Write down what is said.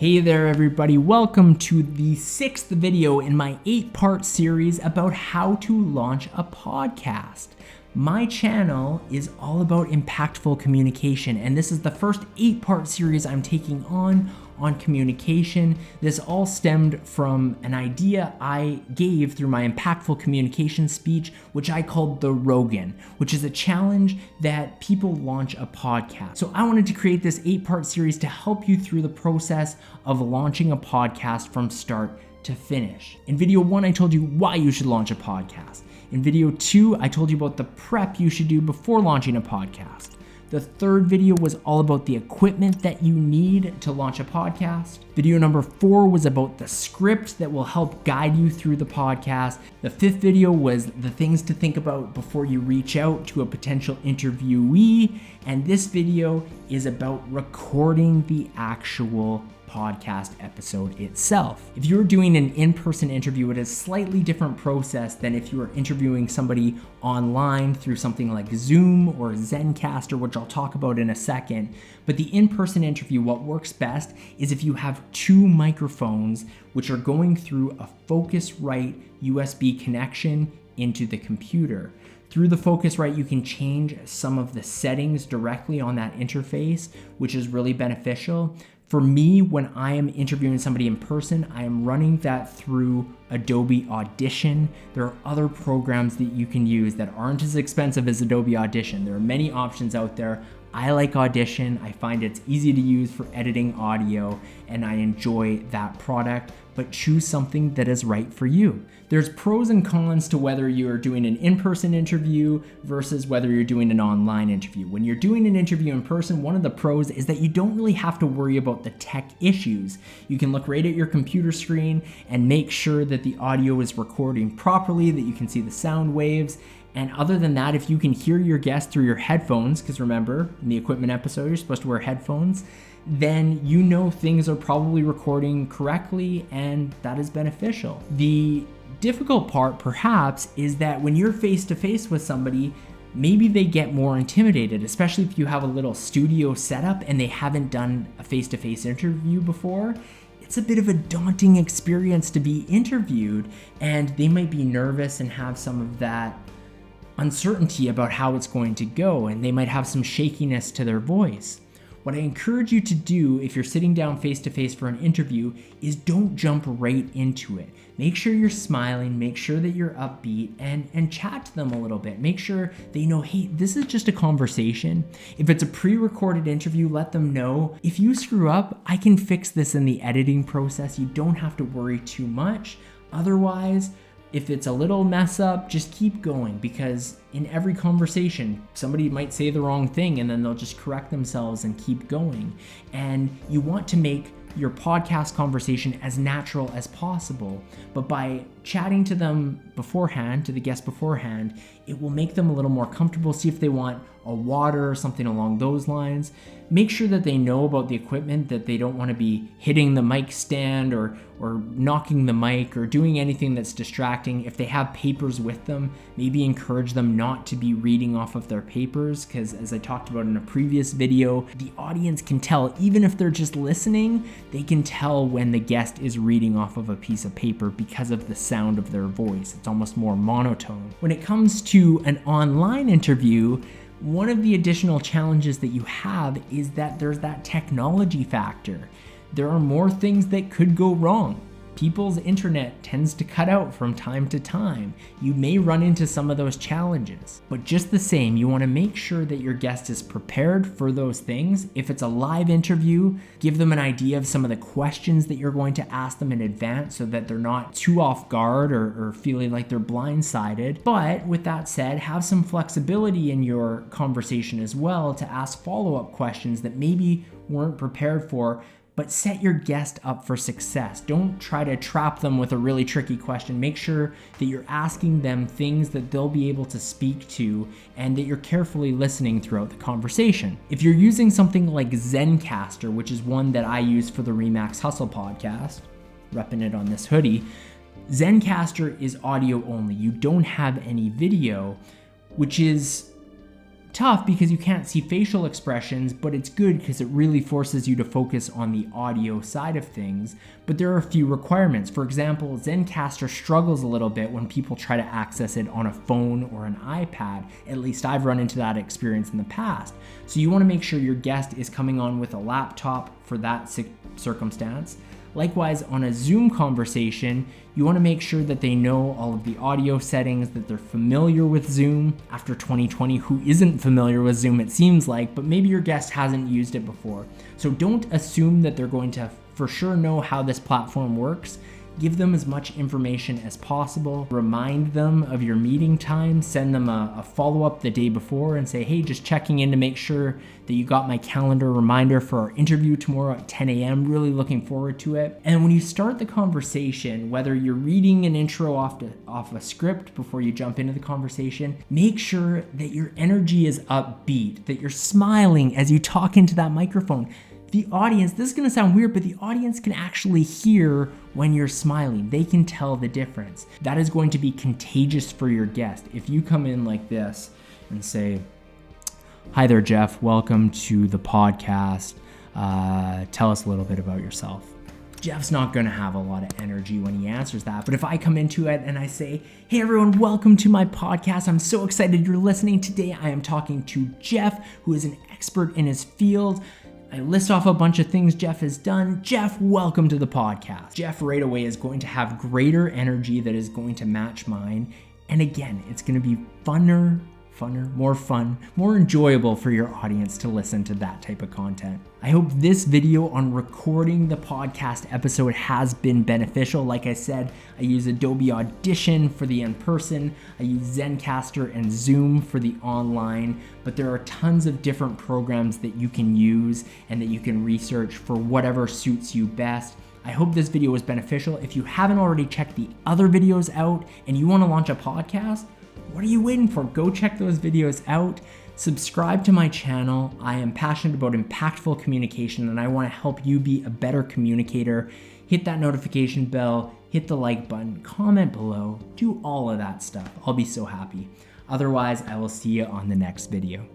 Hey there everybody, welcome to the 6th video in my 8-part series about how to launch a podcast. My channel is all about impactful communication, and this is the first 8-part series I'm taking on communication. This all stemmed from an idea I gave through my impactful communication speech, which I called the Rogan, which is a challenge that people launch a podcast. So I wanted to create this 8-part series to help you through the process of launching a podcast from start to finish. In video 1, I told you why you should launch a podcast. In video 2, I told you about the prep you should do before launching a podcast. The third video was all about the equipment that you need to launch a podcast. Video number 4 was about the script that will help guide you through the podcast. The 5th video was the things to think about before you reach out to a potential interviewee. And this video is about recording the actual podcast episode itself. If you're doing an in-person interview, it is a slightly different process than if you are interviewing somebody online through something like Zoom or Zencastr, which I'll talk about in a second. But the in-person interview, what works best is if you have 2 microphones which are going through a Focusrite USB connection into the computer. Through the Focusrite, you can change some of the settings directly on that interface, which is really beneficial. For me, when I am interviewing somebody in person, I am running that through Adobe Audition. There are other programs that you can use that aren't as expensive as Adobe Audition. There are many options out there. I like Audition. I find it's easy to use for editing audio, and I enjoy that product, but choose something that is right for you. There's pros and cons to whether you're doing an in-person interview versus whether you're doing an online interview. When you're doing an interview in person, one of the pros is that you don't really have to worry about the tech issues. You can look right at your computer screen and make sure that the audio is recording properly, that you can see the sound waves. And other than that, if you can hear your guest through your headphones, because remember, in the equipment episode, you're supposed to wear headphones, then you know things are probably recording correctly, and that is beneficial. The difficult part, perhaps, is that when you're face-to-face with somebody, maybe they get more intimidated, especially if you have a little studio setup and they haven't done a face-to-face interview before. It's a bit of a daunting experience to be interviewed, and they might be nervous and have some of that uncertainty about how it's going to go, and they might have some shakiness to their voice. What I encourage you to do if you're sitting down face-to-face for an interview is don't jump right into it. Make sure you're smiling, make sure that you're upbeat, and chat to them a little bit. Make sure they know, hey, this is just a conversation. If it's a pre-recorded interview, let them know, if you screw up, I can fix this in the editing process. You don't have to worry too much. Otherwise, if it's a little mess up, just keep going, because in every conversation, somebody might say the wrong thing and then they'll just correct themselves and keep going. And you want to make your podcast conversation as natural as possible, but by chatting to them beforehand, to the guest beforehand, it will make them a little more comfortable. See if they want a water or something along those lines. Make sure that they know about the equipment, that they don't want to be hitting the mic stand or knocking the mic or doing anything that's distracting. If they have papers with them, maybe encourage them not to be reading off of their papers, because as I talked about in a previous video, the audience can tell, even if they're just listening, they can tell when the guest is reading off of a piece of paper because of the sound of their voice. It's almost more monotone. When it comes to an online interview, one of the additional challenges that you have is that there's that technology factor. There are more things that could go wrong. People's internet tends to cut out from time to time. You may run into some of those challenges, but just the same, you want to make sure that your guest is prepared for those things. If it's a live interview, give them an idea of some of the questions that you're going to ask them in advance so that they're not too off guard or feeling like they're blindsided. But with that said, have some flexibility in your conversation as well to ask follow-up questions that maybe weren't prepared for, but set your guest up for success. Don't try to trap them with a really tricky question. Make sure that you're asking them things that they'll be able to speak to and that you're carefully listening throughout the conversation. If you're using something like Zencastr, which is one that I use for the Remax Hustle podcast, repping it on this hoodie, Zencastr is audio only. You don't have any video, which is tough because you can't see facial expressions, but it's good because it really forces you to focus on the audio side of things. But there are a few requirements. For example, Zencastr struggles a little bit when people try to access it on a phone or an iPad. At least I've run into that experience in the past. So you want to make sure your guest is coming on with a laptop for that circumstance. Likewise, on a Zoom conversation, you want to make sure that they know all of the audio settings, that they're familiar with Zoom. After 2020, who isn't familiar with Zoom, it seems like, but maybe your guest hasn't used it before. So don't assume that they're going to for sure know how this platform works. Give them as much information as possible. Remind them of your meeting time. Send them a follow-up the day before and say, hey, just checking in to make sure that you got my calendar reminder for our interview tomorrow at 10 a.m. Really looking forward to it. And when you start the conversation, whether you're reading an intro off a script before you jump into the conversation, make sure that your energy is upbeat, that you're smiling as you talk into that microphone. The audience, this is gonna sound weird, but the audience can actually hear when you're smiling. They can tell the difference. That is going to be contagious for your guest. If you come in like this and say, hi there, Jeff, welcome to the podcast. Tell us a little bit about yourself. Jeff's not gonna have a lot of energy when he answers that, but if I come into it and I say, hey everyone, welcome to my podcast. I'm so excited you're listening. Today I am talking to Jeff, who is an expert in his field. I list off a bunch of things Jeff has done. Jeff, welcome to the podcast. Jeff right away is going to have greater energy that is going to match mine. And again, it's going to be funner, more fun, more enjoyable for your audience to listen to that type of content. I hope this video on recording the podcast episode has been beneficial. Like I said, I use Adobe Audition for the in-person, I use Zencastr and Zoom for the online, but there are tons of different programs that you can use and that you can research for whatever suits you best. I hope this video was beneficial. If you haven't already checked the other videos out and you want to launch a podcast, what are you waiting for? Go check those videos out. Subscribe to my channel. I am passionate about impactful communication and I want to help you be a better communicator. Hit that notification bell, hit the like button, comment below, do all of that stuff. I'll be so happy. Otherwise, I will see you on the next video.